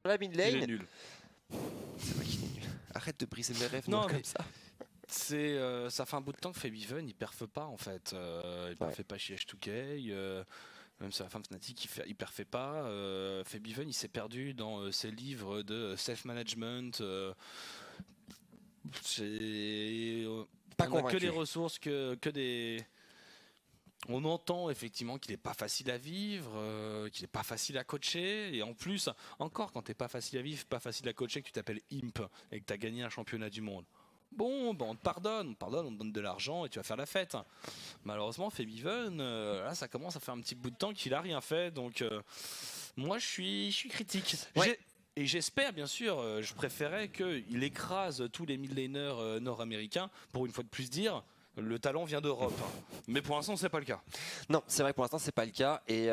La mid lane. Il est nul. C'est vrai qu'il est nul. Arrête de briser mes rêves Non, non, mais comme ça. Ça fait un bout de temps que Fabiven il perfе pas en fait. Il perfait pas chez H2K. Même sur la fin de Fnatic, il perfait pas. Fabiven il s'est perdu dans ses livres de self-management. Pas on a que convaincu. des ressources, que des. On entend effectivement qu'il n'est pas facile à vivre, qu'il n'est pas facile à coacher, et en plus, encore quand t'es pas facile à vivre, pas facile à coacher, que tu t'appelles Imp et que tu as gagné un championnat du monde. Bon, on te pardonne, on te donne de l'argent et tu vas faire la fête. Malheureusement, Fabiven, là ça commence à faire un petit bout de temps qu'il a rien fait, donc moi je suis critique. Ouais. Et j'espère, bien sûr, je préférais qu'il écrase tous les mid-laners nord-américains, pour une fois de plus dire, le talent vient d'Europe. Mais pour l'instant, c'est pas le cas. Non, c'est vrai que pour l'instant c'est pas le cas. Et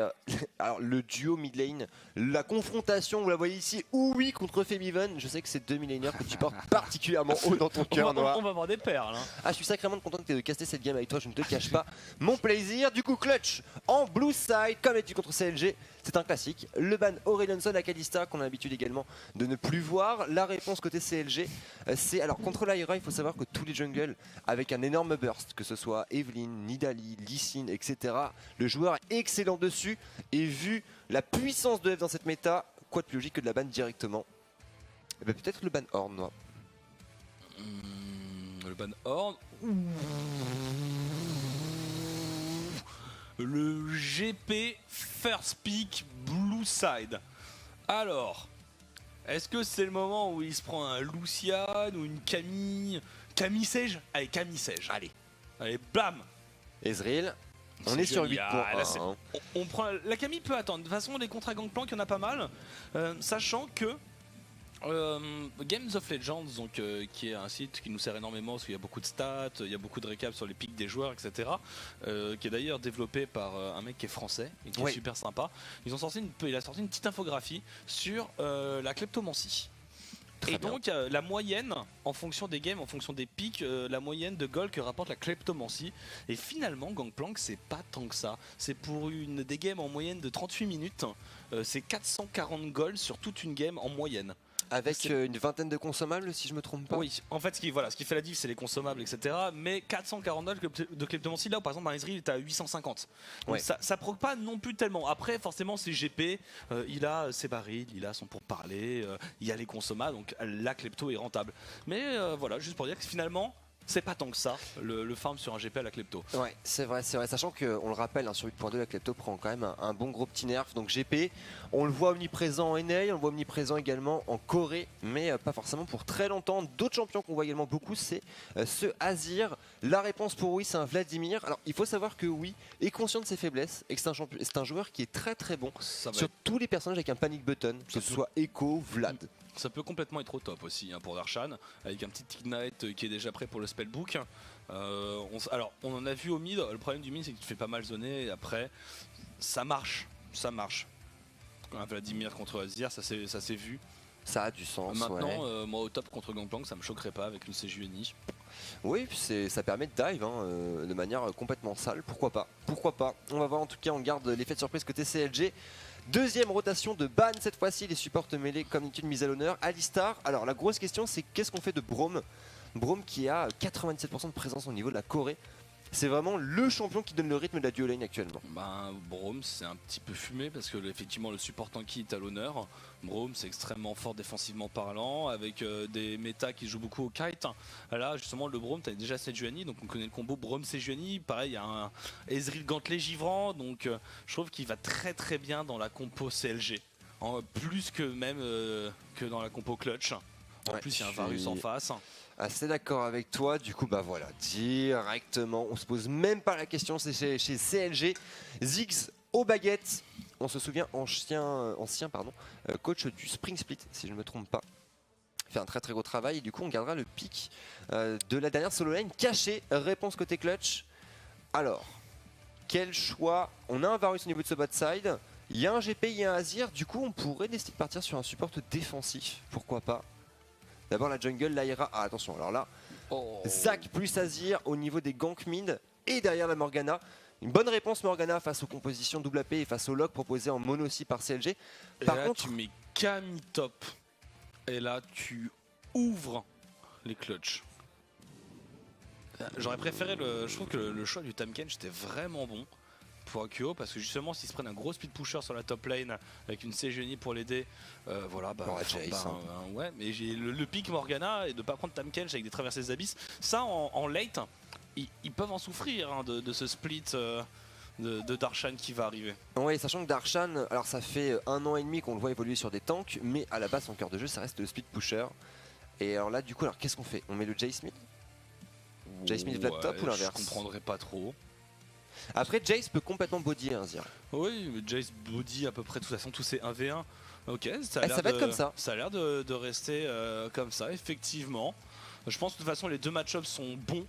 alors le duo mid lane, la confrontation, vous la voyez ici, oui contre Fabiven. Je sais que c'est deux mid laners que tu portes particulièrement haut dans ton cœur, Noah. On va avoir des perles. Hein. Ah, je suis sacrément content de caster cette game avec toi, je ne te cache pas mon plaisir. Du coup, Clutch en blue side, comme l'as-tu contre CLG, c'est un classique. Le ban Aurelionson à Kalista, qu'on a l'habitude également de ne plus voir. La réponse côté CLG, c'est alors contre l'Aira, il faut savoir que tous les jungles, avec un énorme burst, que ce soit Evelyn, Nidalee, Lee Sin, etc., le joueur est excellent dessus. Et vu la puissance de F dans cette méta, quoi de plus logique que de la ban directement? Eh ben, peut-être le ban Horn, Noah. Le ban Horn. Le GP First Pick Blue Side. Alors, est-ce que c'est le moment où il se prend un Lucian ou une Camille? Camille Sage? Allez, Camille Sage, allez. Allez, bam! Ezreal, on est sur 8 points. Là, on prend, la Camille peut attendre. De toute façon, les contrats Gangplank, il y en a pas mal. Sachant que Games of Legends, donc, qui est un site qui nous sert énormément parce qu'il y a beaucoup de stats, il y a beaucoup de récaps sur les pics des joueurs, etc. Qui est d'ailleurs développé par un mec qui est français et qui est super sympa. Il a sorti une petite infographie sur la kleptomancie. Très et bien. donc la moyenne, en fonction des games, en fonction des pics, la moyenne de gold que rapporte la kleptomancie. Et finalement, Gangplank, c'est pas tant que ça. C'est pour des games en moyenne de 38 minutes, c'est 440 gold sur toute une game en moyenne. Avec une vingtaine de consommables, si je me trompe pas. Oui, en fait, ce qui fait la diff, c'est les consommables, etc. Mais 440 de kleptomancie, là où par exemple, Ezreal est à 850. Donc Ouais. ça proc pas non plus tellement. Après, forcément, c'est GP, il a ses barils, il a son pourparler, il y a les consommables, donc la klepto est rentable. Mais voilà, juste pour dire que finalement, c'est pas tant que ça, le farm sur un GP à la klepto. Ouais, c'est vrai, sachant qu'on le rappelle, hein, sur 8.2, la klepto prend quand même un bon gros petit nerf. Donc GP, on le voit omniprésent en NA, on le voit omniprésent également en Corée, mais pas forcément pour très longtemps. D'autres champions qu'on voit également beaucoup, c'est ce Azir. La réponse pour oui, c'est un Vladimir. Alors il faut savoir que oui est conscient de ses faiblesses et que c'est un joueur qui est très très bon sur tous les personnages avec un panic button, que ce soit Echo, Vlad. Ça peut complètement être au top aussi hein, pour Darshan, avec un petit Ignite qui est déjà prêt pour le spellbook. Alors, on en a vu au mid, le problème du mid c'est que tu fais pas mal zoner et après, ça marche. Un Vladimir contre Azir, ça s'est vu. Ça a du sens. Maintenant, moi au top contre Gangplank, ça me choquerait pas avec une CJUNI. Oui, ça permet de dive hein, de manière complètement sale, pourquoi pas. On va voir en tout cas, on garde l'effet de surprise côté CLG. Deuxième rotation de ban, cette fois-ci les supports mêlés comme d'habitude mise à l'honneur. Alistar, alors la grosse question c'est qu'est-ce qu'on fait de Braum? Braum qui a 97% de présence au niveau de la Corée. C'est vraiment le champion qui donne le rythme de la duo lane actuellement. Braum c'est un petit peu fumé parce que effectivement le support tanky est à l'honneur. Braum c'est extrêmement fort défensivement parlant avec des méta qui jouent beaucoup au kite. Là justement le Braum t'as déjà Sejuani donc on connaît le combo Braum Sejuani. Pareil il y a un Ezreal Gantley givrant donc je trouve qu'il va très très bien dans la compo CLG. Plus que même que dans la compo clutch. En plus il y a un Varus en face. Assez d'accord avec toi, du coup bah voilà, directement, on se pose même pas la question, c'est chez CLG, Ziggs aux baguettes, on se souvient, ancien coach du Spring Split, si je ne me trompe pas, fait un très très gros travail, et du coup on gardera le pic de la dernière solo lane cachée, réponse côté clutch. Alors, quel choix? On a un Varus au niveau de ce bot side, il y a un GP, il y a un Azir, du coup on pourrait décider de partir sur un support défensif, pourquoi pas. D'abord la jungle, l'Aira. Ah attention, alors là, Zac plus Azir au niveau des gank mid et derrière la Morgana. Une bonne réponse Morgana face aux compositions double AP et face au lock proposé en mono aussi par CLG. Et Par là, contre, tu mets Camille top. Et là, tu ouvres les clutches. J'aurais préféré je trouve que le choix du Tahm Kench était vraiment bon pour AQO parce que justement s'ils se prennent un gros speed pusher sur la top lane avec une CGNI pour l'aider, voilà, ouais, mais j'ai le pick Morgana et de pas prendre Tahm Kench avec des traversées des abysses, ça en late, ils peuvent en souffrir hein, de ce split de Darshan qui va arriver. oui, sachant que Darshan, alors ça fait 1 an et demi qu'on le voit évoluer sur des tanks, mais à la base son cœur de jeu ça reste le speed pusher. Et alors là du coup, alors qu'est-ce qu'on fait? On met le Jace mid? Jace mid flat top ou l'inverse? Je comprendrais pas trop. Après Jace peut complètement body un Zir. Oui, mais Jace body à peu près de toute façon tous ces 1v1. Ok, ça va être comme ça. Ça a l'air de rester comme ça, effectivement. Je pense que de toute façon les deux match-ups sont bons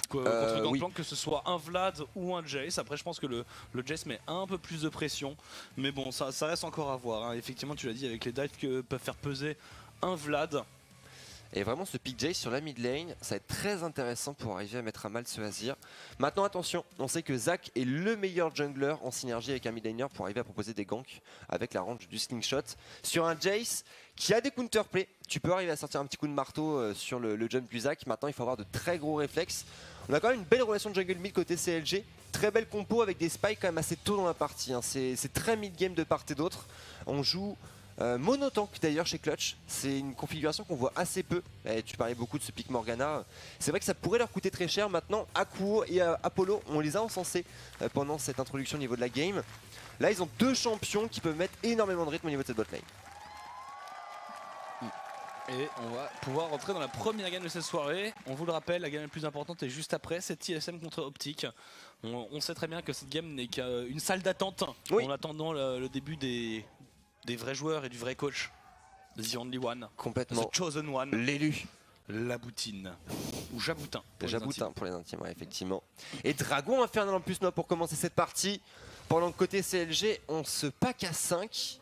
contre Gangplank, que ce soit un Vlad ou un Jace. Après je pense que le Jace met un peu plus de pression. Mais bon, ça reste encore à voir. Hein. Effectivement, tu l'as dit, avec les dives que peuvent faire peser un Vlad. Et vraiment ce pick Jace sur la mid lane, ça va être très intéressant pour arriver à mettre à mal ce Azir. Maintenant attention, on sait que Zac est le meilleur jungler en synergie avec un mid laner pour arriver à proposer des ganks avec la range du slingshot. Sur un Jace qui a des counterplay, tu peux arriver à sortir un petit coup de marteau sur le jump du Zac. Maintenant il faut avoir de très gros réflexes. On a quand même une belle relation de jungle mid côté CLG. Très belle compo avec des spikes quand même assez tôt dans la partie. Hein. C'est très mid game de part et d'autre. On joue monotank d'ailleurs chez Clutch, c'est une configuration qu'on voit assez peu. Et tu parlais beaucoup de ce pick Morgana, c'est vrai que ça pourrait leur coûter très cher. Maintenant Akuo et Apollo, on les a encensés pendant cette introduction au niveau de la game. Là ils ont deux champions qui peuvent mettre énormément de rythme au niveau de cette botlane. Et on va pouvoir rentrer dans la première game de cette soirée. On vous le rappelle, la game la plus importante est juste après, c'est TSM contre Optic. On sait très bien que cette game n'est qu'une salle d'attente en attendant le début des vrais joueurs et du vrai coach. The Only One. Complètement. The Chosen One. L'élu. La boutine. Ou Jaboutin. Jaboutin pour les intimes, ouais, effectivement. Et Dragon Infernal en plus pour commencer cette partie. Pendant que côté CLG, on se pack à 5.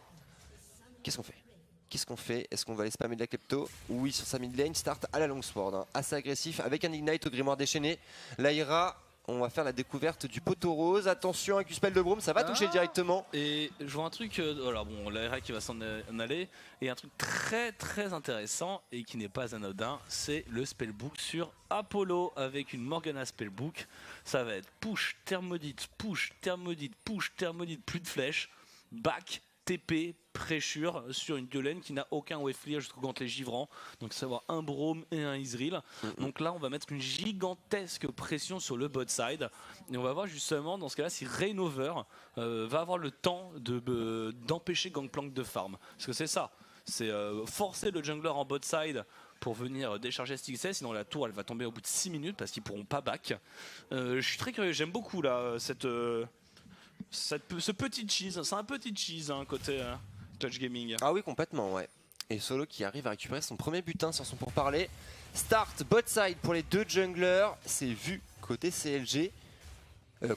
Qu'est-ce qu'on fait? Est-ce qu'on va aller spammer de la klepto? Oui, sur sa mid lane, start à la longsword. Hein. Assez agressif, avec un ignite au grimoire déchaîné. Lyra, on va faire la découverte du poteau rose. Attention, un Q-spell de Braum, ça va toucher directement. Et je vois un truc, voilà, bon, Lyra qui va s'en aller. Et un truc très très intéressant et qui n'est pas anodin, c'est le spellbook sur Apollo avec une Morgana spellbook. Ça va être push, thermodite, push, thermodite, push, thermodite, plus de flèches, back, TP, pressure sur une Diolène qui n'a aucun wave clear jusqu'au gantelet givrant, donc savoir un Braum et un Ezreal. Donc là on va mettre une gigantesque pression sur le bot side et on va voir justement dans ce cas là si Reignover va avoir le temps d'empêcher Gangplank de farm, parce que c'est ça, c'est forcer le jungler en bot side pour venir décharger Styxel, sinon la tour elle va tomber au bout de 6 minutes parce qu'ils pourront pas back. Je suis très curieux, j'aime beaucoup là ce petit cheese, c'est un petit cheese hein, côté Clutch Gaming. Ah oui, complètement, ouais. Et Solo qui arrive à récupérer son premier butin sur son pourparler. Start bot side pour les deux junglers, c'est vu côté CLG,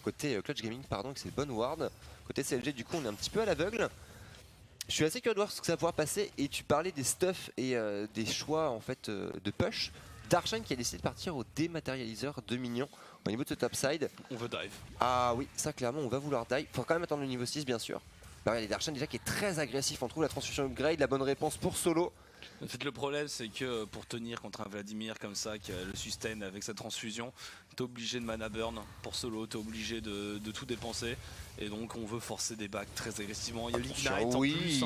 côté Clutch Gaming, pardon, que c'est bonne ward. Côté CLG, du coup, on est un petit peu à l'aveugle. Je suis assez curieux de voir ce que ça va pouvoir passer. Et tu parlais des stuffs et des choix en fait de push. Darshan qui a décidé de partir au dématérialiseur de minions au niveau de ce topside. On veut dive. Ah oui, ça clairement on va vouloir dive. Faut quand même attendre le niveau 6 bien sûr. Bah, regardez Darshan déjà qui est très agressif, on trouve la transfusion upgrade, la bonne réponse pour Solo. En fait le problème c'est que pour tenir contre un Vladimir comme ça qui a le sustain avec sa transfusion, t'es obligé de mana burn. Pour Solo t'es obligé de tout dépenser. Et donc on veut forcer des backs très agressivement. Il y a l'ignite en plus.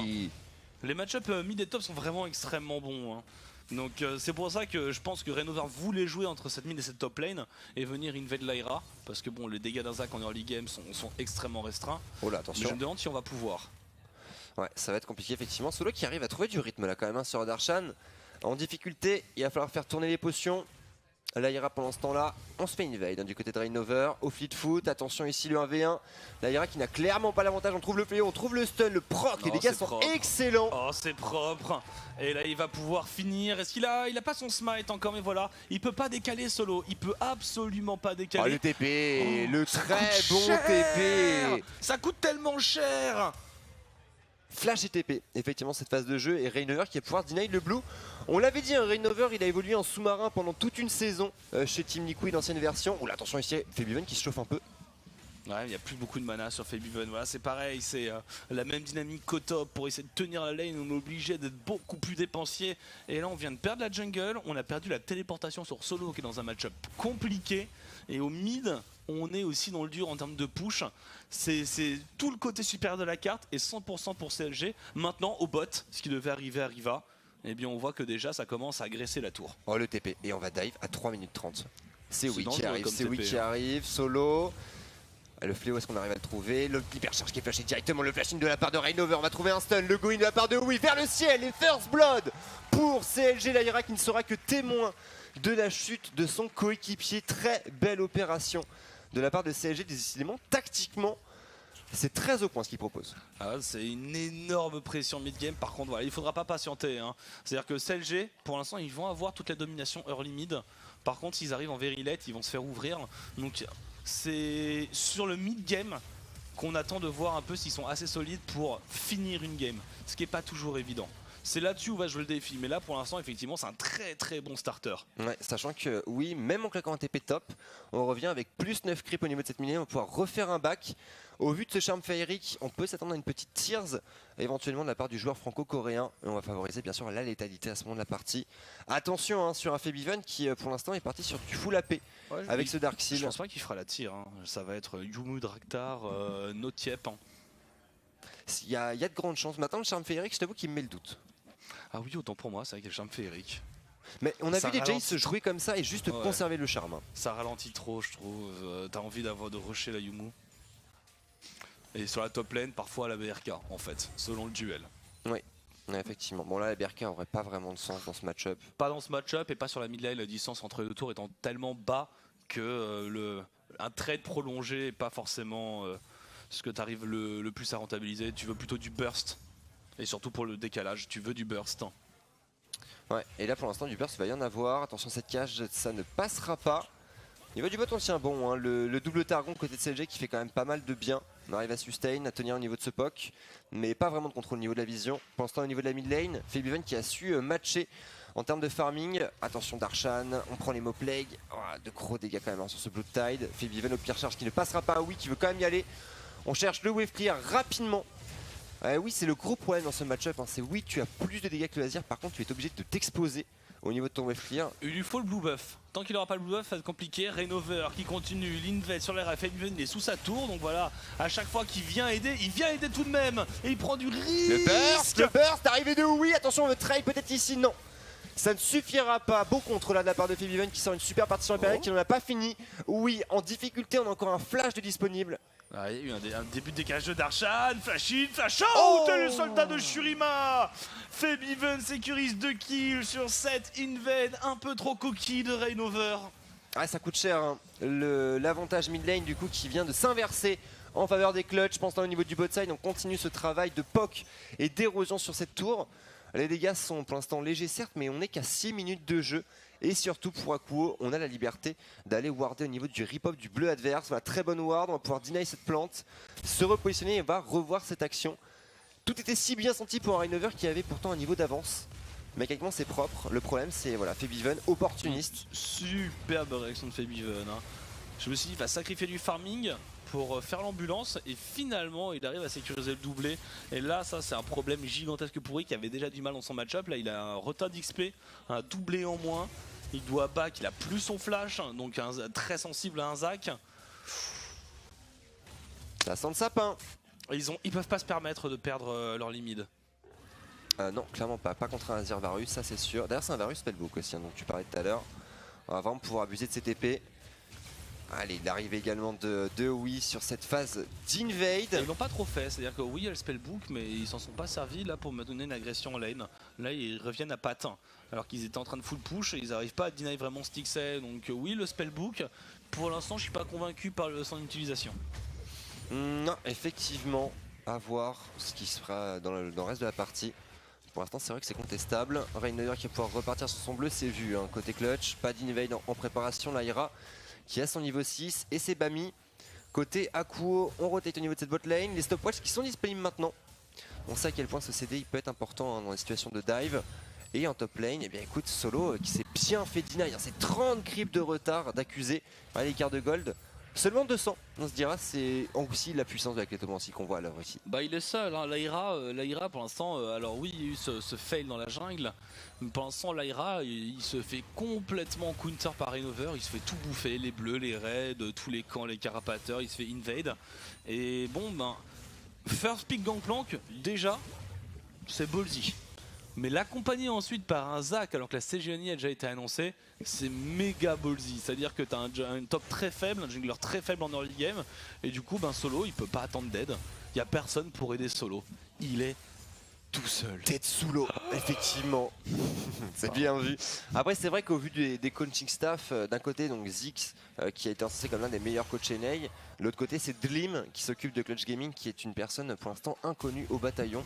Les match-up mid et top sont vraiment extrêmement bons hein. Donc c'est pour ça que je pense que Reignover voulait jouer entre cette mid et cette top lane et venir invade Lyra, parce que bon, les dégâts d'un Zac en early game sont extrêmement restreints. Oh là, attention. Mais je me demande si on va pouvoir. Ouais, ça va être compliqué effectivement. Solo qui arrive à trouver du rythme là quand même hein, sur Darshan. En difficulté, il va falloir faire tourner les potions. Lyra pendant ce temps-là, on se fait invade hein, du côté de Reignover, au Fleetfoot, attention ici le 1v1. Lyra qui n'a clairement pas l'avantage, on trouve le play, on trouve le stun, le proc, les dégâts sont excellents. Oh c'est propre. Et là il va pouvoir finir, est-ce qu'il a pas son smite encore, mais voilà, il peut pas décaler Solo, il peut absolument pas décaler. Oh le TP, le très bon TP. Ça coûte tellement cher. Flash et TP, effectivement cette phase de jeu, et Reignover qui va pouvoir deny le blue. On l'avait dit, hein, Reignover il a évolué en sous-marin pendant toute une saison chez Team Liquid, ancienne version. Oula, attention ici, Febiven qui se chauffe un peu. Ouais, il n'y a plus beaucoup de mana sur Fabiven. Voilà, c'est pareil, c'est la même dynamique qu'au top. Pour essayer de tenir la lane, on est obligé d'être beaucoup plus dépensier. Et là, on vient de perdre la jungle. On a perdu la téléportation sur Solo, qui est dans un match-up compliqué. Et au mid, on est aussi dans le dur en termes de push. C'est tout le côté supérieur de la carte et 100% pour CLG. Maintenant, au bot, ce qui devait arriver arriva. Et bien, on voit que déjà, ça commence à agresser la tour. Oh, le TP. Et on va dive à 3 minutes 30. C'est Oui qui dangereux arrive, comme c'est Oui TP, qui hein. arrive. Solo. Le fléau, est-ce qu'on arrive à le trouver? L'hypercharge qui est flashé directement, le flashing de la part de Reignover. On va trouver un stun, le go-in de la part de Oui vers le ciel. Et First Blood pour CLG Lyra qui ne sera que témoin de la chute de son coéquipier. Très belle opération de la part de CLG. Décidément, tactiquement, c'est très au point ce qu'il propose. Ah, c'est une énorme pression mid-game. Par contre, voilà, il ne faudra pas patienter, hein. C'est-à-dire que CLG, pour l'instant, ils vont avoir toute la domination early mid. Par contre, s'ils arrivent en very late, ils vont se faire ouvrir. Donc, c'est sur le mid-game qu'on attend de voir un peu s'ils sont assez solides pour finir une game. Ce qui n'est pas toujours évident. C'est là-dessus où va jouer le défi. Mais là, pour l'instant, effectivement, c'est un très très bon starter. Ouais, sachant que oui, même en claquant un TP top, on revient avec plus 9 creep au niveau de cette mini, on va pouvoir refaire un back. Au vu de ce charme féerique, on peut s'attendre à une petite tears éventuellement de la part du joueur franco-coréen. Et on va favoriser bien sûr la létalité à ce moment de la partie. Attention hein, sur un Fabiven qui pour l'instant est parti sur du full AP Ouais, avec ce Dark Seal. Je pense pas qu'il fera la tire, hein. Ça va être Yumu, Draktar, Notiep, hein. Il y a de grandes chances. Maintenant le charme féerique, je t'avoue qu'il me met le doute. Ah oui, autant pour moi, c'est vrai qu'il y a le charme féerique. Mais on a Ça vu les Jace ralentit se jouer comme ça et juste Ouais. conserver le charme. Ça ralentit trop, je trouve. T'as envie de rusher la Yumu. Et sur la top lane, parfois la BRK, en fait, selon le duel. Ouais, effectivement. Bon là la BRK aurait pas vraiment de sens dans ce match-up. Pas dans ce match-up et pas sur la mid lane, la distance entre les deux tours étant tellement bas que un trade prolongé n'est pas forcément ce que tu arrives le plus à rentabiliser. Tu veux plutôt du burst. Et surtout pour le décalage, tu veux du burst. Ouais, et là pour l'instant du burst il va y en avoir. Attention cette cage, ça ne passera pas. Il va du bot on tient bon, hein. Le double Targon côté de CLG qui fait quand même pas mal de bien. On arrive à sustain, à tenir au niveau de ce POC, mais pas vraiment de contrôle au niveau de la vision. Pour l'instant au niveau de la mid lane, Fabiven qui a su matcher en termes de farming. Attention Darshan, on prend les mots plague. Oh, de gros dégâts quand même hein, sur ce Blood Tide. Fabiven au pire charge qui ne passera pas, oui qui veut quand même y aller. On cherche le wave clear rapidement. Oui c'est le gros problème dans ce match-up, hein. C'est oui tu as plus de dégâts que le Azir, par contre tu es obligé de t'exposer au niveau de ton wave clear. Il lui faut le blue buff. Tant qu'il n'aura pas le blue buff, ça va être compliqué. Reignover qui continue, Linvet sur l'air, Fabiven il est sous sa tour. Donc voilà, à chaque fois qu'il vient aider, il vient aider tout de même. Et il prend du risque. Le burst, arrivé de oui, attention on veut trade peut-être ici, non. Ça ne suffira pas, beau contre là de la part de Fabiven qui sort une super partition impériale qui n'en a pas fini. Oui, en difficulté, on a encore un flash de disponible. Ah, il y a eu un début de décalage de Darshan, flash in, flash out, Oh le soldat de Shurima. Fabiven sécurise 2 kills sur 7 Inven, un peu trop coquille de Reignover. Ah ça coûte cher, hein. L'avantage mid lane du coup qui vient de s'inverser en faveur des clutch. Je pense là au niveau du bot side, on continue ce travail de POC et d'érosion sur cette tour. Les dégâts sont pour l'instant légers certes, mais on n'est qu'à 6 minutes de jeu. Et surtout pour Akuo, on a la liberté d'aller warder au niveau du rip-up du bleu adverse. Voilà, très bonne ward, on va pouvoir deny cette plante, se repositionner et on va revoir cette action. Tout était si bien senti pour un Reignover qui avait pourtant un niveau d'avance. Mécaniquement c'est propre, le problème c'est voilà, Fabiven opportuniste. Superbe réaction de Fabiven, hein. Je me suis dit, il va sacrifier du farming pour faire l'ambulance et finalement il arrive à sécuriser le doublé. Et là ça c'est un problème gigantesque pour lui qui avait déjà du mal dans son match-up. Là il a un retard d'XP, un doublé en moins. Il doit back, il a plus son flash, donc très sensible à un Zac. Ça sent le sapin. Ils peuvent pas se permettre de perdre leur limite. Non, clairement pas. Pas contre un Azir Varus, ça c'est sûr. D'ailleurs c'est un Varus spellbook aussi, hein, donc tu parlais tout à l'heure. On va vraiment pouvoir abuser de ses TP. Allez, il arrive également de oui sur cette phase d'invade. Ils l'ont pas trop fait, c'est-à-dire que oui, il y a le spellbook, mais ils s'en sont pas servis là pour me donner une agression en lane. Là, ils reviennent à patin, alors qu'ils étaient en train de full push et ils n'arrivent pas à deny vraiment Stixay. Donc oui, le spellbook, pour l'instant, je suis pas convaincu par son utilisation. Non, effectivement, à voir ce qui sera dans le reste de la partie. Pour l'instant, c'est vrai que c'est contestable. Reignover qui va pouvoir repartir sur son bleu, c'est vu. Hein. Côté clutch, pas d'invade en préparation. Lyra qui a son niveau 6 et c'est Bami. Côté Akuo, on rotate au niveau de cette bot lane. Les stopwatch qui sont disponibles maintenant. On sait à quel point ce CD il peut être important hein, dans les situations de dive. Et en top lane, eh bien écoute, Solo qui s'est bien fait deny. Hein, c'est 30 creeps de retard d'accusé. Allez, l'écart de gold. Seulement 200, on se dira, c'est aussi la puissance de la clétomancie qu'on voit à l'œuvre ici. Bah il est seul, hein. L'Aira pour l'instant, alors oui il y a eu ce fail dans la jungle, mais pour l'instant l'Aira il se fait complètement counter par Reignover, il se fait tout bouffer, les bleus, les raids, tous les camps, les carapateurs, il se fait invade. Et bon ben, first pick Gangplank, déjà, c'est ballsy. Mais l'accompagner ensuite par un Zac alors que la CGNI a déjà été annoncée, c'est méga ballsy. C'est-à-dire que tu as un top très faible, un jungler très faible en early game, et du coup ben Solo il peut pas attendre d'aide. Il n'y a personne pour aider Solo. Il est tout seul. Tête sous l'eau, effectivement. C'est bien vu. Après c'est vrai qu'au vu des coaching staff, d'un côté donc Ziggs qui a été inscrit comme l'un des meilleurs coachs NA, de l'autre côté c'est Dlim qui s'occupe de Clutch Gaming qui est une personne pour l'instant inconnue au bataillon.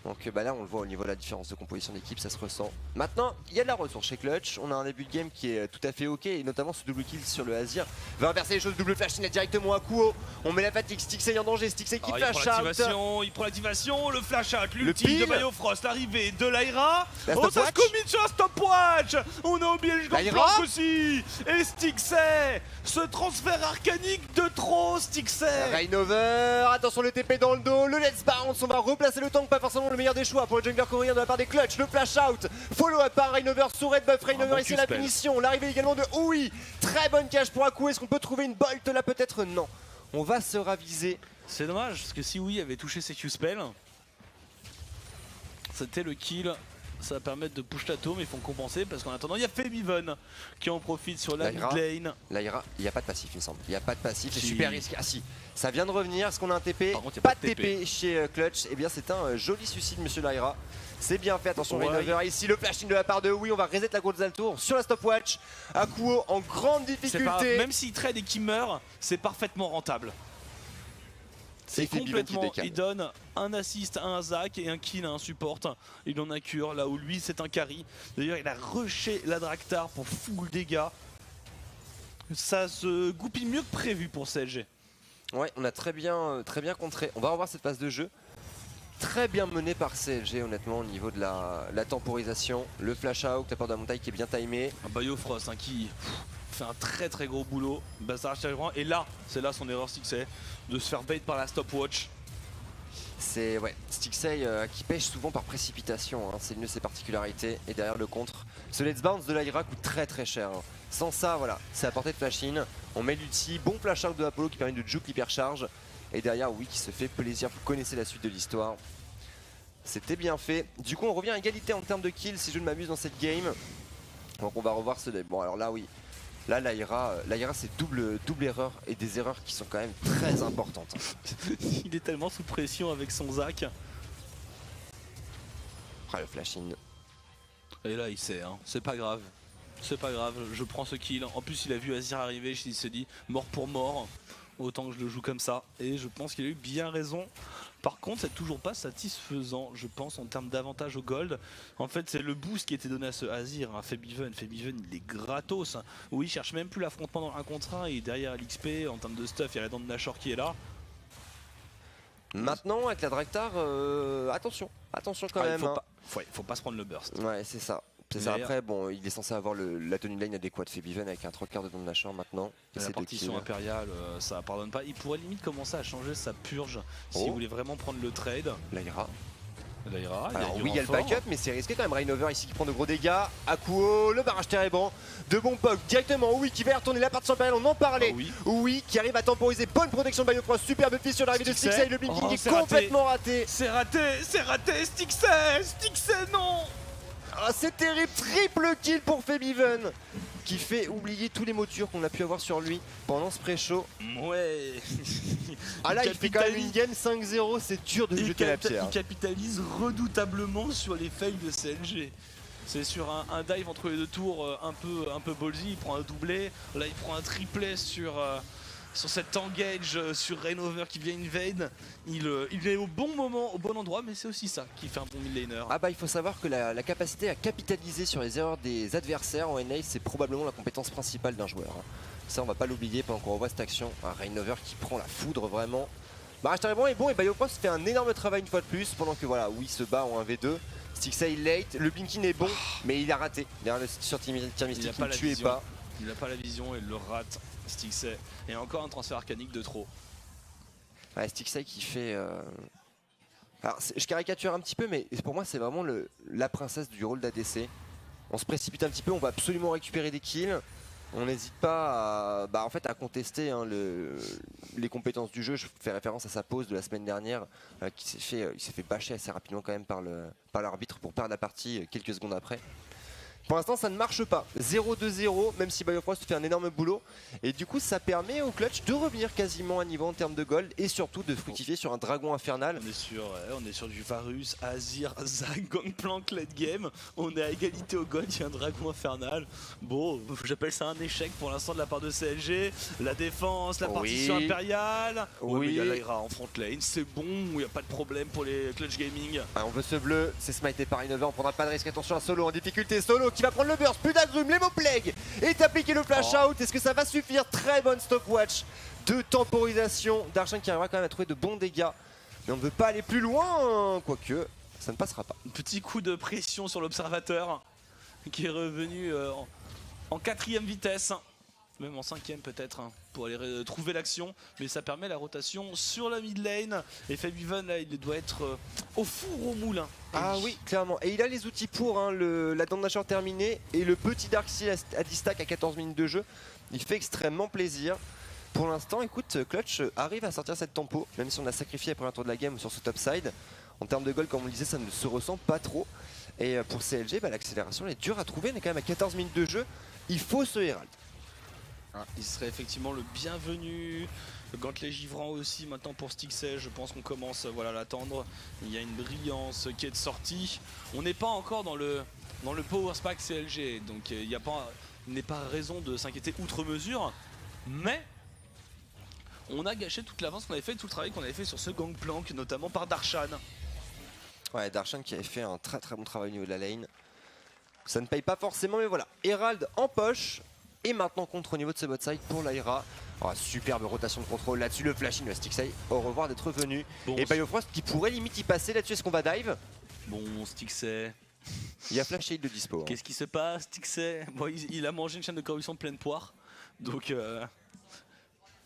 Donc bah là on le voit au niveau de la différence de composition d'équipe, ça se ressent. Maintenant il y a de la ressource chez Clutch, on a un début de game qui est tout à fait ok et notamment ce double kill sur le Azir va inverser les choses, double flash net directement à Kuo. On met la fatigue, Stixxay en danger, Stixxay qui flash out. Il prend l'activation, le flash out, Le l'ultime de pile. Biofrost, l'arrivée de l'Aira. La Oh ça se stopwatch. commit sur un stopwatch. On a oublié le l'Aira. Gangplank aussi. Et Stixxay, ce transfert arcanique de trop Stixxay. Reignover, attention le TP dans le dos, le let's bounce, on va replacer le tank, pas forcément le meilleur des choix pour le jungler coréen de la part des Clutch, le flash out, follow up par Reignover sur Red Buff, Reignover bon ici la Q-spell. punition, l'arrivée également de Oui, très bonne cache pour Aku, est-ce qu'on peut trouver une bolt là peut-être? Non, on va se raviser. C'est dommage parce que si Oui avait touché ses Q-spells, c'était le kill. Ça va permettre de push la tour, mais ils font compenser parce qu'en attendant il y a Febiven qui en profite sur la mid L'Aira. lane. L'Aira, il n'y a pas de passif il me semble, il n'y a pas de passif, c'est Si. super risqué. Ah si, ça vient de revenir, est-ce qu'on a un TP? Par contre, il y a Pas de TP chez Clutch, et bien c'est un joli suicide monsieur l'Aira. C'est bien fait, attention Ouais. Reignover ici, le flashing de la part de Oui, on va reset la grosse tour sur la stopwatch. Akuo en grande C'est difficulté. pas, même s'il trade et qu'il meurt, c'est parfaitement rentable. C'est Febiven qui complètement, décale. il donne un assist à un Zac et un kill à un support. Il en a cure là où lui c'est un carry. D'ailleurs il a rushé la Draktar pour full dégâts. Ça se goupille mieux que prévu pour CLG. Ouais, on a très bien contré. On va revoir cette phase de jeu. Très bien menée par CLG honnêtement au niveau de la temporisation. Le flash out, la part de la montagne qui est bien timé. Un Biofrost hein, qui fait un très gros boulot. Bazar et là, c'est là son erreur Stixxay de se faire bait par la stopwatch. C'est ouais, Stixxay qui pêche souvent par précipitation, hein. C'est l'une de ses particularités. Et derrière le contre, ce let's bounce de l'Aira coûte très cher, hein. Sans ça, voilà, c'est à portée de flash in. On met l'ulti, bon flash out de Apollo qui permet de juke l'hypercharge. Et derrière, oui, qui se fait plaisir. Vous connaissez la suite de l'histoire. C'était bien fait. Du coup, on revient à égalité en termes de kills si je ne m'abuse dans cette game. Donc on va revoir ce... Bon alors là, oui. Là, l'Aira c'est double erreur et des erreurs qui sont quand même très importantes. Il est tellement sous pression avec son Zac. Ah, le flash in. Et là il sait, hein. C'est pas grave. C'est pas grave, je prends ce kill. En plus il a vu Azir arriver, il se dit mort pour mort. Autant que je le joue comme ça. Et je pense qu'il a eu bien raison. Par contre c'est toujours pas satisfaisant je pense en termes d'avantage au gold. En fait c'est le boost qui était donné à ce Azir, hein. Febiven il est gratos. Oui il cherche même plus l'affrontement dans un contre 1 et derrière l'XP en termes de stuff il y a la dent de Nashor qui est là. Maintenant avec la Draktar, attention quand même. Faut pas se prendre le burst. Ouais c'est ça. C'est ça. Après bon il est censé avoir la tenue de lane adéquate Febiven avec un 3/4 de Don Nashor maintenant. La partition impériale ça pardonne pas. Il pourrait limite commencer à changer sa purge s'il voulait vraiment prendre le trade. L'Aira. Alors oui il y a le backup mais c'est risqué quand même. Reignover ici qui prend de gros dégâts. Akuo, le barrage terrible. De bons pogs directement. Oui qui va retourner la partition impériale, on en parlait. Oui qui arrive à temporiser. Bonne protection de Biofrost. Superbe fils sur l'arrivée de Stixxay. Le blinking est complètement raté. C'est raté Stixxay non. Ah c'est terrible, triple kill pour Febiven qui fait oublier tous les motures qu'on a pu avoir sur lui pendant ce pré-show. Ouais. Ah là il fait quand même une game 5-0, c'est dur de jeter la pierre. Il capitalise redoutablement sur les fails de CLG. C'est sur un dive entre les deux tours un peu ballsy, il prend un doublé, là il prend un triplet sur cet engage sur Reignover qui vient invade. Il est au bon moment, au bon endroit, mais c'est aussi ça qui fait un bon mid laner. Ah bah il faut savoir que la capacité à capitaliser sur les erreurs des adversaires en NA c'est probablement la compétence principale d'un joueur. Ça on va pas l'oublier pendant qu'on revoit cette action. Un Reignover qui prend la foudre vraiment. Barrage terrible est bon et Biofrost fait un énorme travail une fois de plus pendant que voilà, oui se bat en 1v2. Stixxay late, le blinking est bon mais il a raté. Derrière le sur Team Mystic il ne tuait pas. Il n'a pas la vision et il le rate. Stixxay. Et encore un transfert arcanique de trop. Ouais, Stixxay qui fait... Alors, je caricature un petit peu, mais pour moi c'est vraiment la princesse du rôle d'ADC. On se précipite un petit peu, on va absolument récupérer des kills. On n'hésite pas à, en fait, à contester hein, les compétences du jeu. Je fais référence à sa pause de la semaine dernière, il s'est fait bâcher assez rapidement quand même par l'arbitre pour perdre la partie quelques secondes après. Pour l'instant ça ne marche pas, 0-2-0, même si Biofrost fait un énorme boulot. Et du coup ça permet au clutch de revenir quasiment à niveau en termes de gold et surtout de fructifier sur un dragon infernal. On est sur du Varus, Azir, Zac, Gangplank, late game. On est à égalité au gold, il y a un dragon infernal. Bon, j'appelle ça un échec pour l'instant de la part de CLG. La défense, la partition impériale. Ouais, mais il y a Lyra en front lane, c'est bon, il n'y a pas de problème pour les clutch gaming. Ah, on veut ce bleu, c'est smité par Innover, on prendra pas de risque. Attention à Solo en difficulté, Solo qui va prendre le burst, plus d'Agrum, l'Hémoplague est appliqué le flash out. Est-ce que ça va suffire? Très bonne stopwatch de temporisation d'Arshan qui arrivera quand même à trouver de bons dégâts. Mais on ne veut pas aller plus loin, quoique ça ne passera pas. Petit coup de pression sur l'observateur qui est revenu en 4ème vitesse. Même en 5ème peut-être hein, pour aller trouver l'action, mais ça permet la rotation sur la mid lane. Et Fabiven là il doit être au four au moulin. Ah oui clairement, et il a les outils pour hein, la dent de nageur terminée et le petit Darkseid à 10 stacks à 14 minutes de jeu. Il fait extrêmement plaisir. Pour l'instant écoute, Clutch arrive à sortir cette tempo, même si on a sacrifié le premier tour de la game sur ce topside. En termes de gold comme on le disait ça ne se ressent pas trop. Et pour CLG l'accélération est dure à trouver, on est quand même à 14 minutes de jeu. Il faut ce Herald. Il serait effectivement le bienvenu. Gantelet givrant aussi maintenant pour Stixxay, je pense qu'on commence voilà, à l'attendre. Il y a une brillance qui est de sortie. On n'est pas encore dans le power spike CLG, donc il n'est pas raison de s'inquiéter outre mesure. Mais on a gâché toute l'avance qu'on avait fait, tout le travail qu'on avait fait sur ce Gangplank, notamment par Darshan. Ouais, Darshan qui avait fait un très bon travail au niveau de la lane. Ça ne paye pas forcément, mais voilà. Herald en poche. Et maintenant contre au niveau de ce bot side pour Lyra. Oh, superbe rotation de contrôle là-dessus, le flashing de Stixxay. Au revoir d'être revenu. Bon, et Biofrost qui pourrait limite y passer là-dessus. Est-ce qu'on va dive? Bon, Stixxay. Il y a flash shield de dispo. Hein. Qu'est-ce qui se passe, Stixxay? Bon, il a mangé une chaîne de corruption pleine de poire. Donc.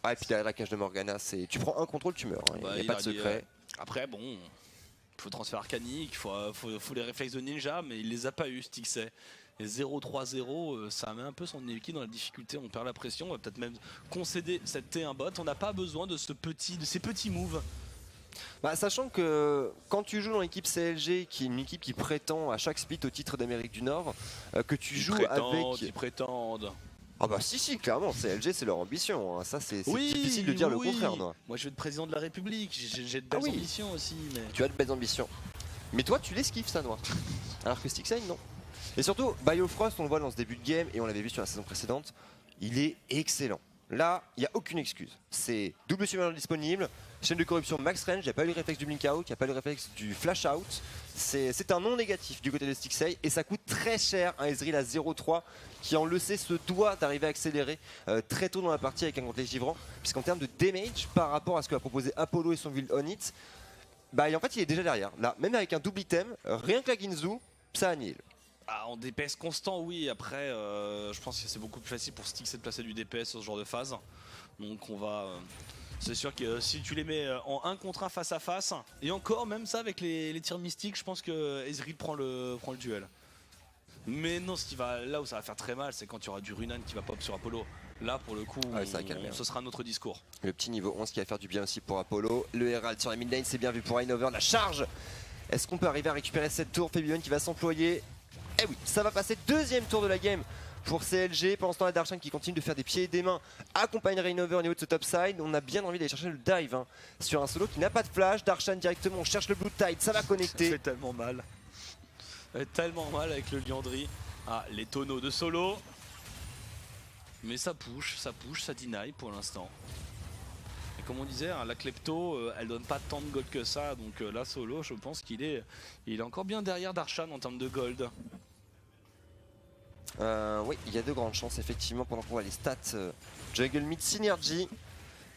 Ah, et puis derrière la cage de Morgana, tu prends un contrôle, tu meurs. Hein. Il n'y a pas de secret. Après, bon. Il faut transfert arcanique, il faut les réflexes de ninja, mais il les a pas eu, Stixxay. Et 0-3-0, ça met un peu son équipe dans la difficulté, on perd la pression, on va peut-être même concéder cette T1 bot. On n'a pas besoin de ces petits moves. Sachant que quand tu joues dans l'équipe CLG, qui est une équipe qui prétend à chaque split au titre d'Amérique du Nord, que tu joues avec... Ils prétendent. Ah bah si, clairement, CLG c'est leur ambition, hein. Ça c'est difficile de dire le contraire. Moi je veux être président de la République, j'ai de belles ambitions aussi. Mais... Tu as de belles ambitions. Mais toi tu l'esquives ça, Noir. Alors que Stixxay non. Et surtout, Biofrost on le voit dans ce début de game, et on l'avait vu sur la saison précédente, il est excellent. Là, il n'y a aucune excuse. C'est double submersion disponible, chaîne de corruption max range, il n'y a pas eu le réflexe du blink out, il n'y a pas eu le réflexe du flash out. C'est un non négatif du côté de Stixxay et ça coûte très cher un Ezreal à 0-3 qui en le sait se doit d'arriver à accélérer très tôt dans la partie avec un Gantelet givrant, puisqu'en termes de damage par rapport à ce que va proposer Apollo et son build on it, en fait il est déjà derrière. Là, même avec un double item, rien que la Ginzu, ça annihile. En DPS constant, oui. Après, je pense que c'est beaucoup plus facile pour Stixxay de placer du DPS sur ce genre de phase. Donc on va... c'est sûr que si tu les mets en 1 contre 1 face à face, et encore même ça avec les tirs mystiques, je pense que Ezreal prend le duel. Mais non, là où ça va faire très mal, c'est quand il y aura du Runan qui va pop sur Apollo. Là pour le coup, ce sera un autre discours. Le petit niveau 11 qui va faire du bien aussi pour Apollo. Le Herald sur la mid lane, c'est bien vu pour Inover. La charge! Est-ce qu'on peut arriver à récupérer cette tour? Fabian qui va s'employer. Eh oui, ça va passer, deuxième tour de la game pour CLG. Pendant ce temps, la Darshan qui continue de faire des pieds et des mains accompagne Reignover au niveau de ce topside. On a bien envie d'aller chercher le dive sur un solo qui n'a pas de flash. Darshan directement, on cherche le Blue Tide, ça va connecter. Ça fait tellement mal. Ça fait tellement mal avec le Liandry. Ah, les tonneaux de solo. Mais ça push, ça deny pour l'instant. Et comme on disait, la Klepto, elle donne pas tant de gold que ça. Donc là, solo, je pense qu'il est encore bien derrière Darshan en termes de gold. Oui, il y a de grandes chances effectivement pendant qu'on voit les stats Jungle Mid Synergy.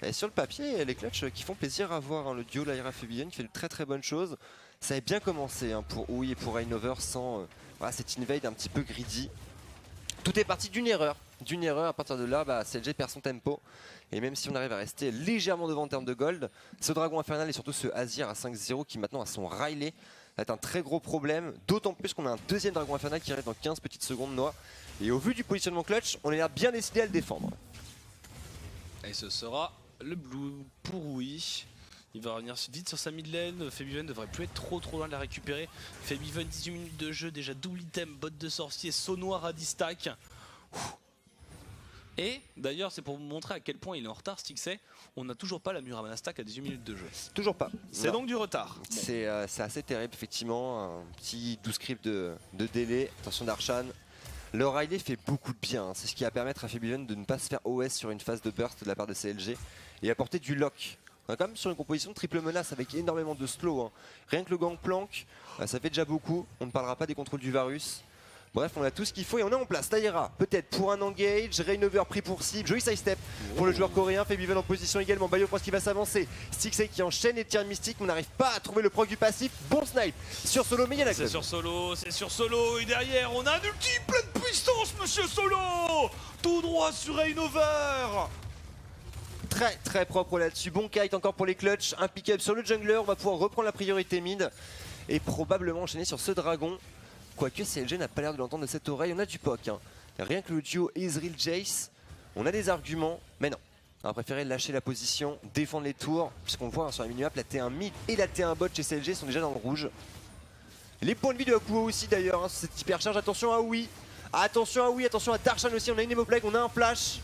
Et sur le papier, les clutch qui font plaisir à voir. Le duo Lyra Fabian qui fait de très bonnes choses. Ça avait bien commencé pour Ouï et pour Reignover sans cette invade un petit peu greedy. Tout est parti d'une erreur d'une erreur. À partir de là, CLG perd son tempo. Et même si on arrive à rester légèrement devant en termes de gold, ce dragon infernal et surtout ce Azir à 5-0 qui maintenant a son Riley, ça va être un très gros problème. D'autant plus qu'on a un deuxième dragon infernal qui arrive dans 15 petites secondes, Noah. Et au vu du positionnement clutch, on est là bien décidé à le défendre. Et ce sera le blue pour oui. Il va revenir vite sur sa mid lane. Febiven devrait plus être trop loin de la récupérer. Febiven 18 minutes de jeu, déjà double item, botte de sorcier, saut noir à 10 stacks. Et d'ailleurs c'est pour vous montrer à quel point il est en retard Stixxay. On n'a toujours pas la Muramana stack à 18 minutes de jeu. Toujours pas. C'est donc du retard. Bon. C'est assez terrible effectivement. Un petit 12 creeps de délai. Attention d'Arshan. Le Riley fait beaucoup de bien, hein. C'est ce qui va permettre à Febiven de ne pas se faire OS sur une phase de burst de la part de CLG et apporter du lock. On est quand même sur une composition de triple menace avec énormément de slow, hein. Rien que le gangplank, ça fait déjà beaucoup. On ne parlera pas des contrôles du Varus. Bref, on a tout ce qu'il faut et on est en place. Taïra, peut-être pour un engage, Rainover pris pour cible, joli side step pour le joueur coréen. Febiven en position également, Biofrost qui va s'avancer. Stixxay qui enchaîne les tirs mystiques, on n'arrive pas à trouver le proc du passif. Bon snipe sur Solo, mais il y a la C'est sur Solo, et derrière on a un ulti plein de puissance, monsieur Solo. Tout droit sur Rainover. Très propre là-dessus. Bon kite encore pour les clutch. Un pick-up sur le jungler, on va pouvoir reprendre la priorité mid et probablement enchaîner sur ce dragon. Quoique CLG n'a pas l'air de l'entendre de cette oreille, on a du POC, hein. Rien que le duo Ezreal Jace, on a des arguments, mais non. On a préféré lâcher la position, défendre les tours, puisqu'on voit, hein, sur la minimap, la T1 mid et la T1 bot chez CLG sont déjà dans le rouge. Les points de vie de Akuo aussi d'ailleurs, hein, sur cette hypercharge, attention à oui. Attention à Darshan aussi, on a une Emoplague, on a un flash.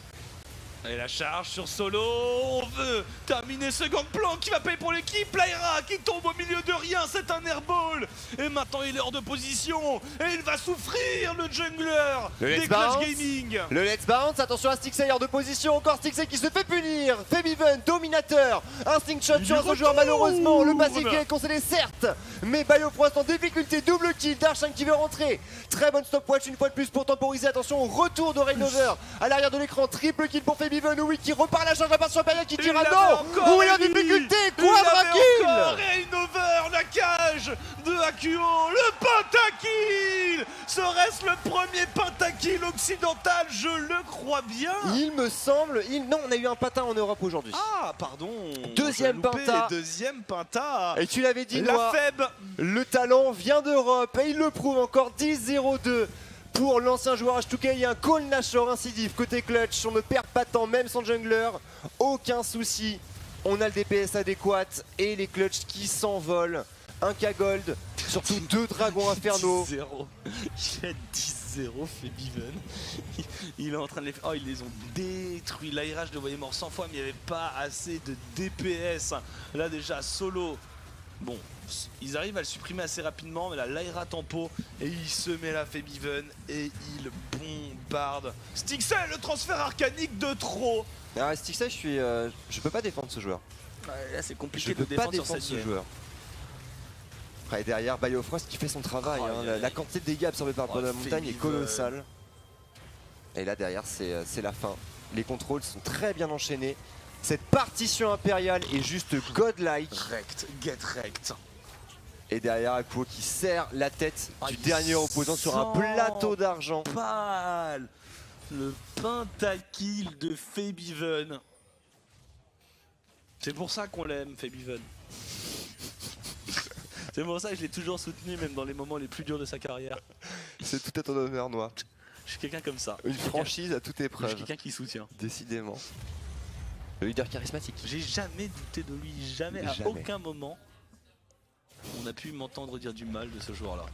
Et la charge sur Solo, on veut terminer ce gangplank qui va payer pour l'équipe. Lyra qui tombe au milieu de rien, c'est un airball. Et maintenant il est hors de position et il va souffrir le jungler des Clash Gaming. Le let's bounce, attention à Stixxay hors de position, encore Stixxay qui se fait punir. Febiven, dominateur, instinct shot sur ce joueur malheureusement. Le passif qui est concédé certes, mais Biofrost en difficulté, double kill, Darshan qui veut rentrer. Très bonne stopwatch une fois de plus pour temporiser, attention au retour de Rainover à l'arrière de l'écran, triple kill pour Febiven. Oui, qui repart la charge à part sur Imperial qui tire à non. Oui, en difficulté, quadra-kill. Rainover, la cage de Akuo, le pentakill. Serait-ce le premier pentakill occidental? Je le crois bien. Il me semble, non, on a eu un patin en Europe aujourd'hui. Ah, pardon. Deuxième penta. Deuxième penta. Et tu l'avais dit, la faible. Le talent vient d'Europe et il le prouve encore 10-0-2. Pour l'ancien joueur H2K, il y a un call Nashor incisif côté clutch, on ne perd pas de temps même sans jungler, aucun souci. On a le DPS adéquat et les clutch qui s'envolent. 1k gold, surtout 2 dragons infernaux. 10-0. Il a 10-0 Febiven. Il est en train de les faire. Oh, ils les ont détruits. Lyra, je le voyais mort 100 fois, mais il n'y avait pas assez de DPS. Là déjà, Solo. Bon, ils arrivent à le supprimer assez rapidement, mais là, Lyra tempo et il se met la Febiven et il bombarde. Stixxay, le transfert arcanique de trop. Alors Stixxay, je peux pas défendre ce joueur. Là, c'est compliqué Je de peux pas défendre sur défendre cette ce joueur. Après derrière, Biofrost qui fait son travail. La quantité de dégâts absorbés par la montagne est colossale. Et là derrière, c'est la fin. Les contrôles sont très bien enchaînés. Cette partition impériale est juste godlike. Get wrecked. Et derrière Akuo qui serre la tête du dernier opposant sur un plateau d'argent. Pâle. Le pentakill de Febiven. C'est pour ça qu'on l'aime, Febiven. C'est pour ça que je l'ai toujours soutenu, même dans les moments les plus durs de sa carrière. C'est tout à ton honneur, Noah. Je suis quelqu'un comme ça. Une franchise à toute épreuve. Je suis quelqu'un qui soutient. Décidément. Le leader charismatique. J'ai jamais douté de lui, jamais. À aucun moment on a pu m'entendre dire du mal de ce joueur-là.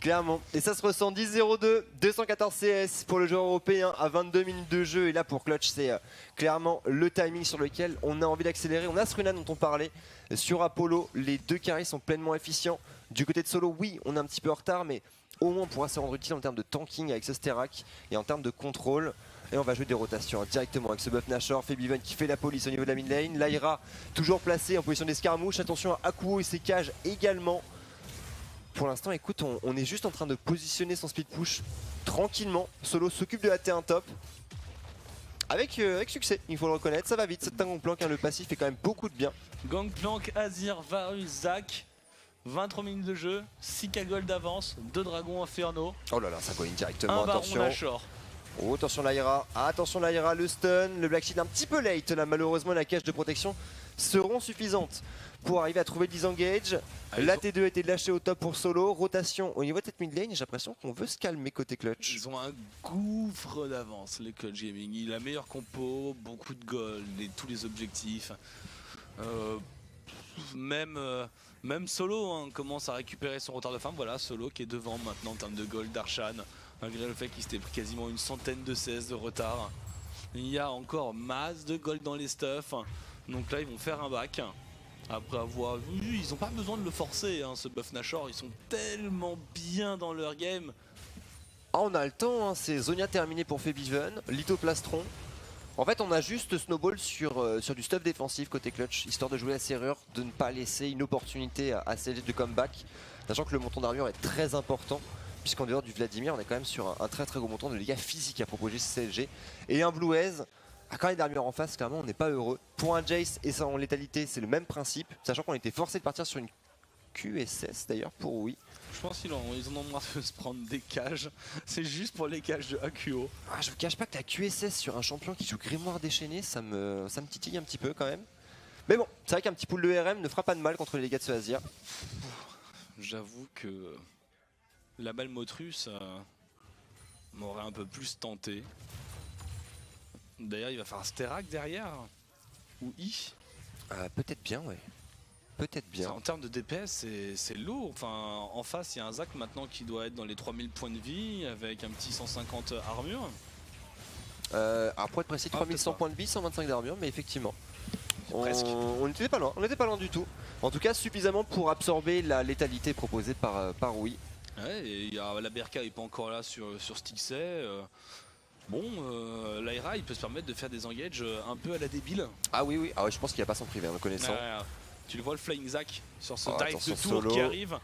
Clairement. Et ça se ressent 10-0-2, 214 CS pour le joueur européen à 22 minutes de jeu. Et là pour Clutch, c'est clairement le timing sur lequel on a envie d'accélérer. On a ce Runa dont on parlait sur Apollo. Les deux carries sont pleinement efficients. Du côté de Solo, oui, on est un petit peu en retard, mais au moins on pourra se rendre utile en termes de tanking avec ce Sterak et en termes de contrôle. Et on va jouer des rotations directement avec ce buff Nashor. Febiven qui fait la police au niveau de la mid lane. Lyra toujours placée en position d'escarmouche. Attention à Akuo et ses cages également. Pour l'instant, écoute, on est juste en train de positionner son speed push tranquillement. Solo s'occupe de la T1 top. Avec succès, il faut le reconnaître. Ça va vite, c'est un gangplank, hein, le passif fait quand même beaucoup de bien. Gangplank, Azir, Varus, Zac. 23 minutes de jeu, 6k gold d'avance, 2 dragons infernaux. Oh là là, ça go in directement, un baron attention. Nashor. Oh, attention l'Aira, le stun, le Black Shield un petit peu late là, malheureusement la cage de protection seront suffisantes pour arriver à trouver le disengage. La T2 a été lâchée au top pour Solo, rotation au niveau de cette mid lane, j'ai l'impression qu'on veut se calmer côté clutch. Ils ont un gouffre d'avance les Clutch Gaming, il a la meilleure compo, beaucoup de gold, tous les objectifs. Même Solo hein, commence à récupérer son retard de forme. Voilà, Solo qui est devant maintenant en termes de gold d'Arshan, malgré le fait qu'il s'était pris quasiment une centaine de CS de retard. Il y a encore masse de gold dans les stuffs, donc là ils vont faire un back. Après avoir vu, ils n'ont pas besoin de le forcer, hein, ce buff Nashor, ils sont tellement bien dans leur game. Ah, on a le temps, hein, c'est Zonia terminé pour Febiven, Lithoplastron. En fait, on a juste Snowball sur du stuff défensif côté clutch, histoire de jouer la serrure, de ne pas laisser une opportunité à CLG de comeback, sachant que le montant d'armure est très important, puisqu'en dehors du Vladimir, on est quand même sur un très gros montant de dégâts physiques à proposer chez CLG. Et un Blue Haze, quand il y a d'armure en face, clairement, on n'est pas heureux. Pour un Jace et ça en létalité, c'est le même principe, sachant qu'on était forcé de partir sur une QSS d'ailleurs pour oui. Je pense qu'ils en ont marre de se prendre des cages. C'est juste pour les cages de AQO. Ah, je vous cache pas que la QSS sur un champion qui joue Grimoire déchaîné, ça me titille un petit peu quand même. Mais bon, c'est vrai qu'un petit pool de RM ne fera pas de mal contre les dégâts de ce Azir. J'avoue que la balle Motrus m'aurait un peu plus tenté. D'ailleurs, il va faire un Sterak derrière. Ou I. Peut-être bien, ouais. Peut-être bien. En termes de DPS, c'est lourd. Enfin, en face, il y a un Zac maintenant qui doit être dans les 3000 points de vie avec un petit 150 armure. Alors pour être précis, 3100 points de vie, 125 d'armure, mais effectivement, on n'était pas loin du tout. En tout cas, suffisamment pour absorber la létalité proposée par Oui. Ouais, et il y a la BRK n'est pas encore là sur Stixey. Bon, l'Aira, il peut se permettre de faire des engages un peu à la débile. Ah oui, je pense qu'il va pas s'en priver, en le connaissant. Tu le vois le Flying Zac sur ce dive de tour Solo qui arrive.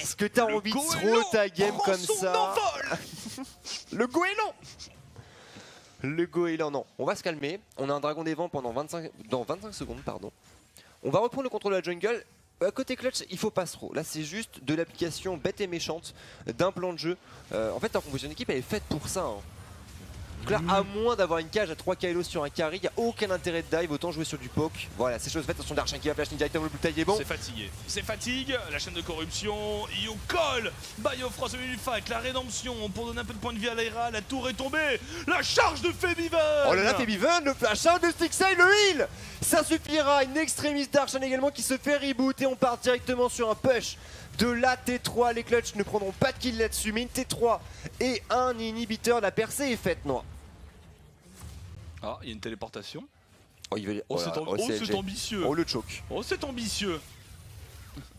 Est-ce que t'as envie de throw ta game comme ça? Le goéland. Le goéland, non. On va se calmer. On a un dragon des vents pendant 25 secondes, pardon. On va reprendre le contrôle de la jungle. Côté clutch, il faut pas trop. Là, c'est juste de l'application bête et méchante d'un plan de jeu. En fait, ta composition d'équipe, elle est faite pour ça. Hein. Donc là, à moins d'avoir une cage à 3 Kylo sur un carry, il n'y a aucun intérêt de dive, autant jouer sur du poke. Voilà, c'est chose faite. Attention d'Arshan qui va flash directement, le bouteille est bon. C'est fatigué. C'est fatigue, la chaîne de corruption. Io colle. Biofrost lui fight, la rédemption pour donner un peu de points de vie à l'Aira. La tour est tombée. La charge de Febiven. Oh là là, Febiven, le flash out de Stixey, le heal. Ça suffira. Une extrémiste d'Arshan également qui se fait reboot et on part directement sur un push de la T3. Les clutch ne prendront pas de kill là-dessus, mais une T3 et un inhibiteur. La percée est faite, Noir. Ah, il y a une téléportation. C'est ambitieux. Oh, le choke. Oh, c'est ambitieux.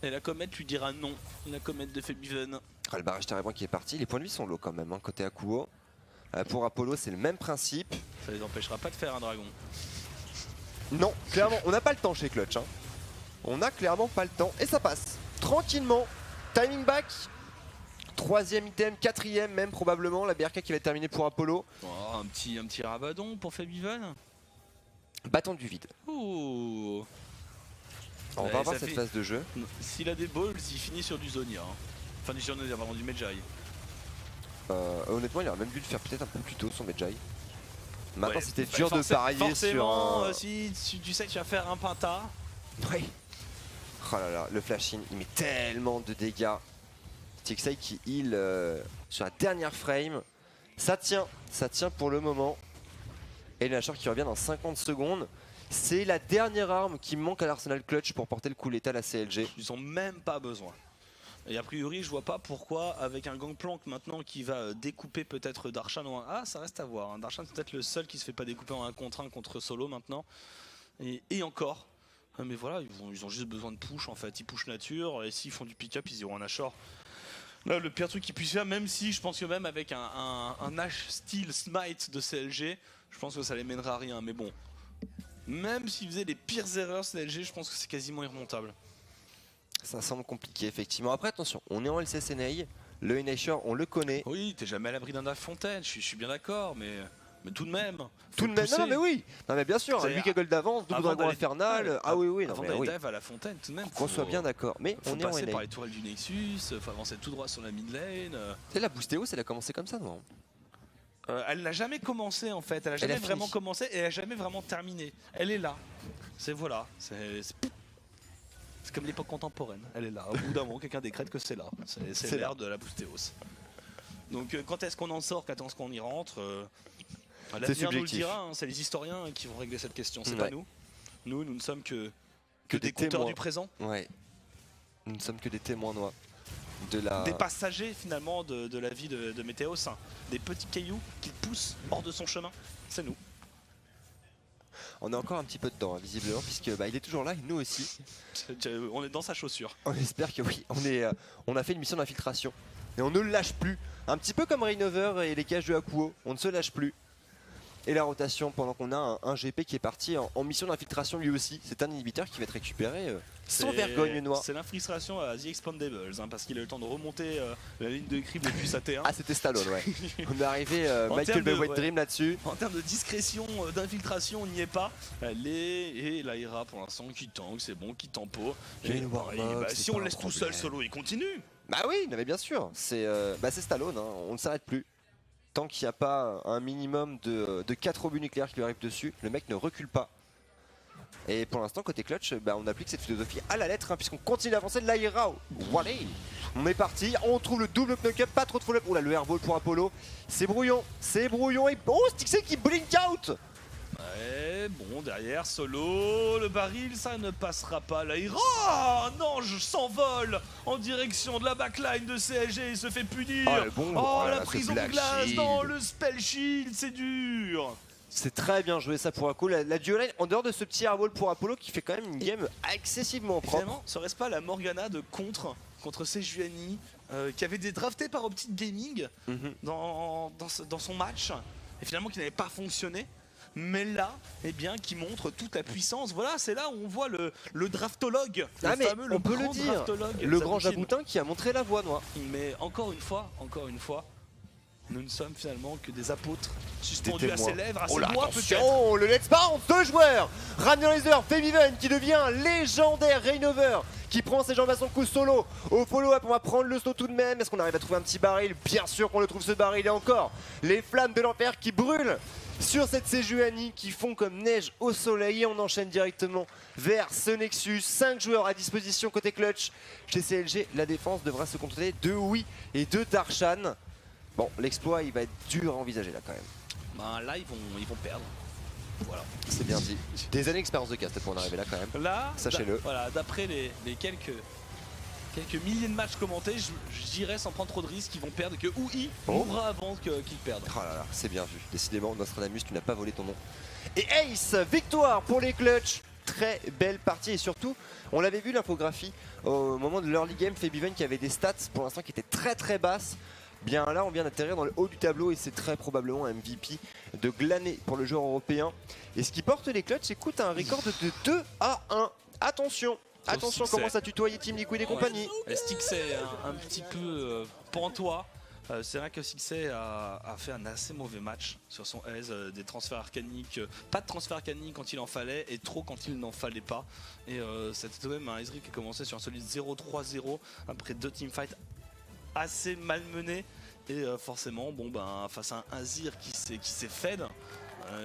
Et la comète lui dira non. La comète de Febiven. Ah, le barrage Terrebranche qui est parti. Les points de vie sont low quand même, hein, côté Akuo. Pour Apollo, c'est le même principe. Ça les empêchera pas de faire un dragon. Non, clairement, on n'a pas le temps chez Clutch. Hein. On n'a clairement pas le temps. Et ça passe. Tranquillement. Timing back. Troisième item, quatrième même probablement. La BRK qui va être terminée pour Apollo. Oh, un petit rabadon pour Febiven. Bâton du vide. Ouh. On va voir cette phase de jeu. S'il a des balls, il finit sur du Zonia. Hein. Enfin, du Zonia, vraiment du Medjay. Honnêtement, il aurait même dû le faire peut-être un peu plus tôt son Medjay. Maintenant, Ouais, c'était dur de parier sur un... si tu sais que tu vas faire un Penta. Oui. Oh là là, le flash-in, il met tellement de dégâts. Stixey qui heal sur la dernière frame. Ça tient pour le moment. Et le Nashor qui revient dans 50 secondes. C'est la dernière arme qui manque à l'arsenal clutch pour porter le coup létal à CLG. Ils ont même pas besoin. Et a priori, je vois pas pourquoi, avec un Gangplank maintenant qui va découper peut-être Darshan en 1. Ah, ça reste à voir. Hein. Darshan, c'est peut-être le seul qui se fait pas découper en 1 contre 1 contre Solo maintenant. Et encore. Mais voilà, ils ont juste besoin de push en fait. Ils push nature. Et s'ils font du pick-up, ils iront un Nashor. Là, le pire truc qu'ils puissent faire, même si je pense que même avec un Nash style Smite de CLG, je pense que ça les mènera à rien. Mais bon, même s'ils faisaient les pires erreurs CLG, je pense que c'est quasiment irremontable. Ça semble compliqué effectivement. Après attention, on est en LCSNA, le Nashor on le connaît. Oui, t'es jamais à l'abri d'un Fontaine, je suis bien d'accord, mais tout de même. Tout de même, non mais oui, non mais bien sûr, 8 gold d'avance, double dragon infernal, ah oui, non avant mais d'aller oui. dive à la Fontaine, tout de même. Qu'on soit bien d'accord, mais faut on est en passer NA. par les tourelles du Nexus, faut avancer tout droit sur la mid lane. C'est la boostéo, elle a commencé comme ça, non? Elle n'a jamais commencé en fait, elle a jamais vraiment commencé et elle n'a jamais vraiment terminé. Elle est là. C'est voilà, c'est comme l'époque contemporaine. Elle est là. Au bout d'un moment, quelqu'un décrète que c'est là. C'est l'ère de la boostéos. Donc quand est-ce qu'on en sort, quand est-ce qu'on y rentre l'avenir nous le dira, hein, c'est les historiens qui vont régler cette question, c'est pas nous. Nous ne sommes que des compteurs du présent. Ouais. Nous ne sommes que des témoins noirs. Des passagers finalement de la vie de Météos, hein. Des petits cailloux qu'il pousse hors de son chemin, c'est nous. On a encore un petit peu de temps, hein, visiblement, puisque il est toujours là, et nous aussi. On est dans sa chaussure. On espère que oui. On a fait une mission d'infiltration. Et on ne le lâche plus. Un petit peu comme Rainover et les cages de Hakuo. On ne se lâche plus. Et la rotation pendant qu'on a un GP qui est parti en mission d'infiltration lui aussi. C'est un inhibiteur qui va être récupéré sans vergogne noire. C'est l'infiltration à The Expandables, hein, parce qu'il a eu le temps de remonter la ligne de crible depuis sa T1. Ah, c'était Stallone, ouais. On est arrivé Michael Bay White Dream là-dessus. En termes de discrétion, d'infiltration, on n'y est pas. Et Lyra pour l'instant qui tank, c'est bon, qui tempo. Si on le laisse tout seul solo, il continue. Bah oui, mais bien sûr. C'est Stallone, hein, on ne s'arrête plus. Tant qu'il n'y a pas un minimum de 4 obus nucléaires qui lui arrivent dessus, le mec ne recule pas. Et pour l'instant, côté clutch, on applique cette philosophie à la lettre, hein, puisqu'on continue d'avancer de l'Aira. Voilà. On est parti, on trouve le double knock-up, pas trop de follow-up. Oula, le airball pour Apollo. C'est brouillon et oh, Stixxay qui blink out. Ouais, bon, derrière, solo, le baril, ça ne passera pas. L'Aira, non, je s'envole en direction de la backline de CLG, il se fait punir. La prison de glace, non, le spell shield, c'est dur. C'est très bien joué ça pour Apollo. La duoline, en dehors de ce petit airball pour Apollo qui fait quand même une game excessivement propre. Finalement, serait-ce pas la Morgana de contre Sejuani qui avait été drafté par Optic Gaming dans son match et finalement qui n'avait pas fonctionné? Mais là, qui montre toute la puissance. Voilà, c'est là où on voit le draftologue, on peut le dire, le grand Jaboutin qui a montré la voie noire. Mais encore une fois, nous ne sommes finalement que des apôtres suspendus à ses lèvres, à ses doigts peut-être. Oh, le let's bounce, 2 joueurs. Ramnerizer, Febiven qui devient légendaire, Rainover qui prend ses jambes à son coup solo. Au follow-up, on va prendre le saut tout de même. Est-ce qu'on arrive à trouver un petit baril? Bien sûr qu'on le trouve ce baril. Et encore, les flammes de l'enfer qui brûlent sur cette Sejuani qui font comme neige au soleil. Et on enchaîne directement vers ce Nexus. 5 joueurs à disposition côté clutch. Chez CLG, la défense devra se contenter de Oui et de Darshan. Bon, l'exploit, il va être dur à envisager là quand même. Là, ils vont perdre. Voilà. C'est bien dit. Des années d'expérience de cast pour en arriver là quand même. Là, sachez-le. Voilà, d'après les quelques milliers de matchs commentés, je dirais sans prendre trop de risques qu'ils vont perdre, que UI mourra avant qu'ils perdent. Oh là là, c'est bien vu. Décidément, Nostradamus, tu n'as pas volé ton nom. Et Ace, victoire pour les clutch. Très belle partie et surtout, on l'avait vu l'infographie au moment de l'early game, Febiven qui avait des stats pour l'instant qui étaient très très basses. Bien là, on vient d'atterrir dans le haut du tableau et c'est très probablement un MVP de glaner pour le joueur européen. Et ce qui porte les clutch, écoute, un record de 2-1. Attention, attention, commence à tutoyer Team Liquid et compagnie. Stixxay un petit peu pantois. C'est vrai que Stixxay a fait un assez mauvais match sur son aise, des transferts arcaniques, pas de transferts arcaniques quand il en fallait et trop quand il n'en fallait pas. Et c'était tout de même un Ezreal qui a commencé sur un solide 0-3-0 après 2 teamfights assez malmenés et forcément face à un Azir qui s'est fed,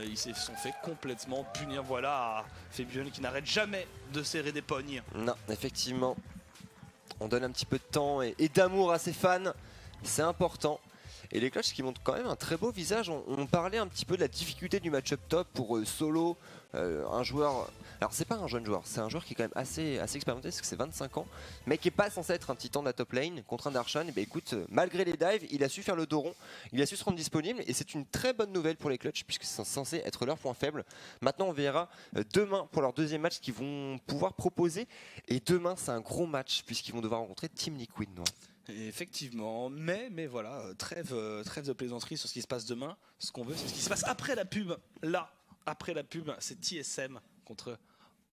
ils se sont fait complètement punir. Voilà, Febiven qui n'arrête jamais de serrer des pognes. Non, effectivement, on donne un petit peu de temps et d'amour à ses fans. C'est important. Et les clutch qui montrent quand même un très beau visage. On parlait un petit peu de la difficulté du match-up top pour Solo, un joueur... Alors c'est pas un jeune joueur, c'est un joueur qui est quand même assez expérimenté parce que c'est 25 ans, mais qui est pas censé être un titan de la top lane contre un Darshan. Et écoute, malgré les dives, il a su faire le dos rond, il a su se rendre disponible et c'est une très bonne nouvelle pour les clutch puisque c'est censé être leur point faible. Maintenant on verra demain pour leur deuxième match qu'ils vont pouvoir proposer. Et demain c'est un gros match puisqu'ils vont devoir rencontrer Team Liquid. Effectivement, mais voilà, trêve de plaisanterie sur ce qui se passe demain. Ce qu'on veut, c'est ce qui se passe après la pub. Là, après la pub, c'est TSM contre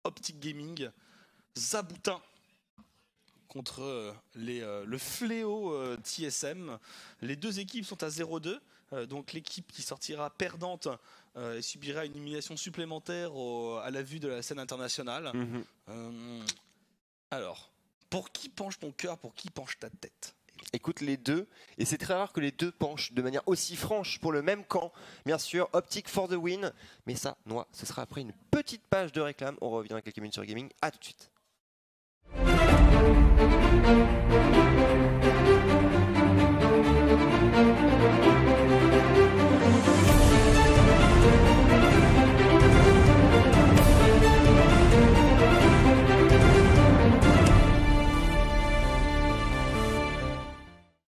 Optic Gaming, Zaboutin contre le fléau TSM. Les deux équipes sont à 0-2, donc l'équipe qui sortira perdante subira une humiliation supplémentaire à la vue de la scène internationale. Alors, pour qui penche ton cœur, pour qui penche ta tête? écoute les deux, et c'est très rare que les deux penchent de manière aussi franche pour le même camp. Bien sûr, Optic for the win, mais ça, Noix, ce sera après une petite page de réclame. On revient dans quelques minutes sur Gaming, à tout de suite.